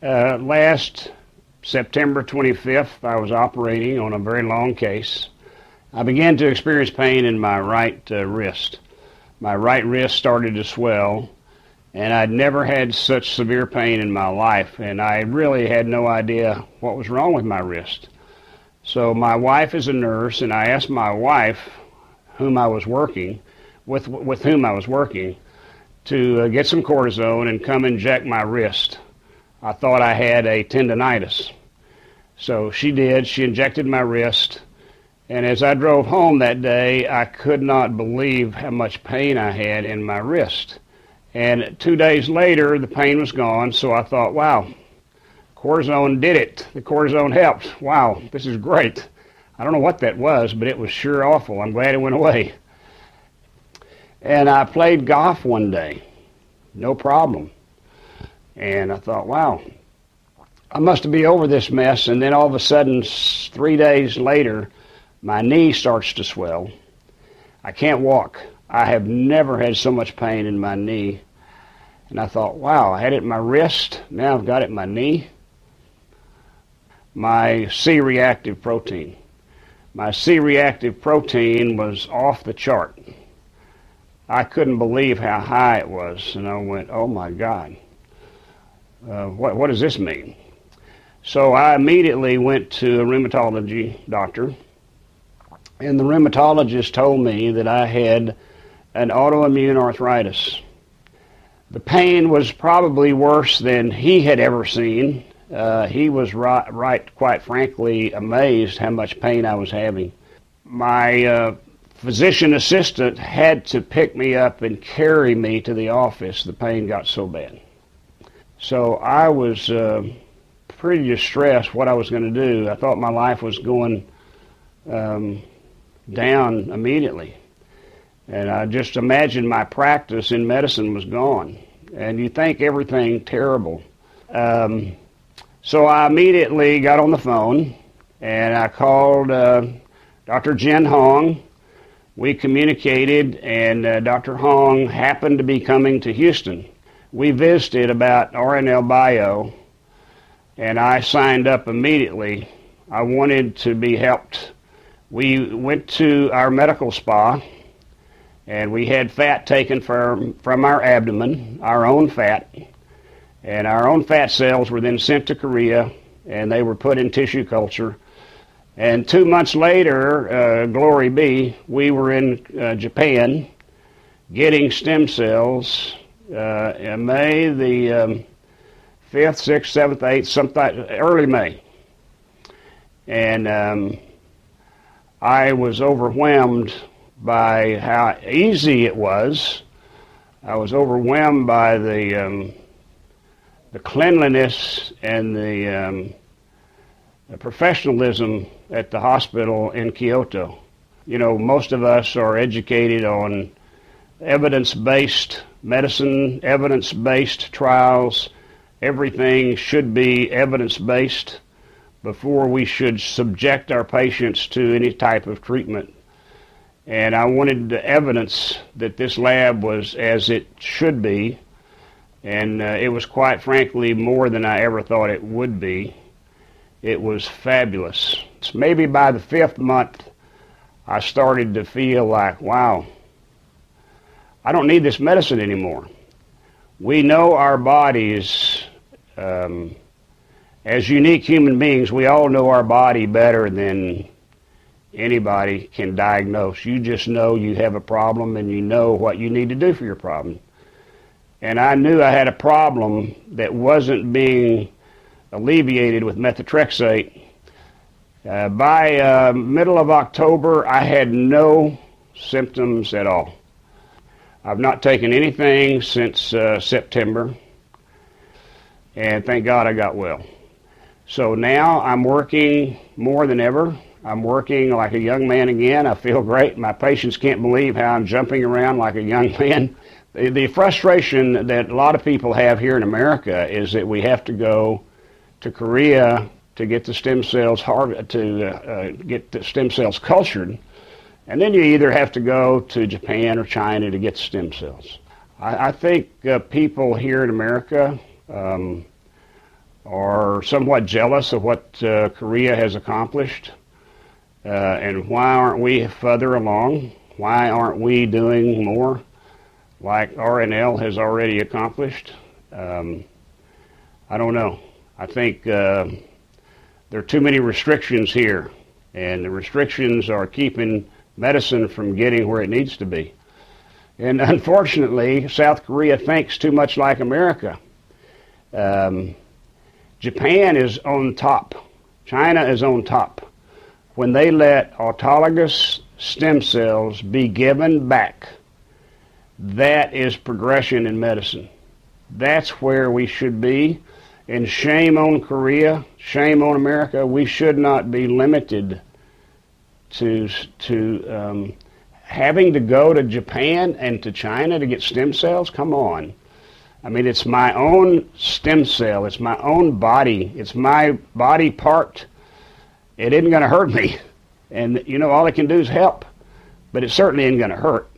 Last September 25th, I was operating on a very long case. I began to experience pain in my right wrist. My right wrist started to swell, and I'd never had such severe pain in my life, and I really had no idea what was wrong with my wrist. So my wife is a nurse, and I asked my wife, with whom I was working, to get some cortisone and come inject my wrist. I thought I had a tendonitis. So she did. She injected my wrist. And as I drove home that day, I could not believe how much pain I had in my wrist. And 2 days later, the pain was gone. So I thought, wow, cortisone did it. The cortisone helped. Wow, this is great. I don't know what that was, but it was sure awful. I'm glad it went away. And I played golf one day. No problem. And I thought, wow, I must be over this mess. And then all of a sudden, 3 days later, my knee starts to swell. I can't walk. I have never had so much pain in my knee. And I thought, wow, I had it in my wrist. Now I've got it in my knee. My C-reactive protein. My C-reactive protein was off the chart. I couldn't believe how high it was. And I went, oh my God. What does this mean? So I immediately went to a rheumatology doctor, and the rheumatologist told me that I had an autoimmune arthritis. The pain was probably worse than he had ever seen. He was quite frankly, amazed how much pain I was having. My physician assistant had to pick me up and carry me to the office. The pain got so bad. So I was pretty distressed what I was going to do. I thought my life was going down immediately. And I just imagined my practice in medicine was gone. And you think everything terrible. So I immediately got on the phone and I called Dr. Jen Hong. We communicated, and Dr. Hong happened to be coming to Houston. We visited about RNL Bio, and I signed up immediately. I wanted to be helped. We went to our medical spa, and we had fat taken from our abdomen, our own fat, and our own fat cells were then sent to Korea, and they were put in tissue culture. And 2 months later, glory be, we were in Japan getting stem cells in May the 5th, 6th, 7th, 8th, sometime early May. And I was overwhelmed by how easy it was. I was overwhelmed by the cleanliness and the professionalism at the hospital in Kyoto. You know, most of us are educated on evidence-based medicine, evidence-based trials. Everything should be evidence-based before we should subject our patients to any type of treatment. And I wanted the evidence that this lab was as it should be, and it was quite frankly more than I ever thought it would be. It was fabulous. Maybe by the 5th month, I started to feel like, wow, I don't need this medicine anymore. We know our bodies, as unique human beings, we all know our body better than anybody can diagnose. You just know you have a problem and you know what you need to do for your problem. And I knew I had a problem that wasn't being alleviated with methotrexate. By middle of October, I had no symptoms at all. I've not taken anything since September, and thank God I got well. So now I'm working more than ever. I'm working like a young man again. I feel great. My patients can't believe how I'm jumping around like a young man. The frustration that a lot of people have here in America is that we have to go to Korea to get the stem cells get the stem cells cultured, and then you either have to go to Japan or China to get the stem cells. I think people here in America are somewhat jealous of what Korea has accomplished. And why aren't we further along? Why aren't we doing more like RNL has already accomplished? I don't know. I think there are too many restrictions here, and the restrictions are keeping medicine from getting where it needs to be. And unfortunately, South Korea thinks too much like America. Japan is on top. China is on top. When they let autologous stem cells be given back, that is progression in medicine. That's where we should be. And shame on Korea, shame on America. We should not be limited to having to go to Japan and to China to get stem cells. Come on. I mean, it's my own stem cell. It's my own body. It's my body part. It isn't going to hurt me. And, you know, all it can do is help. But it certainly ain't going to hurt.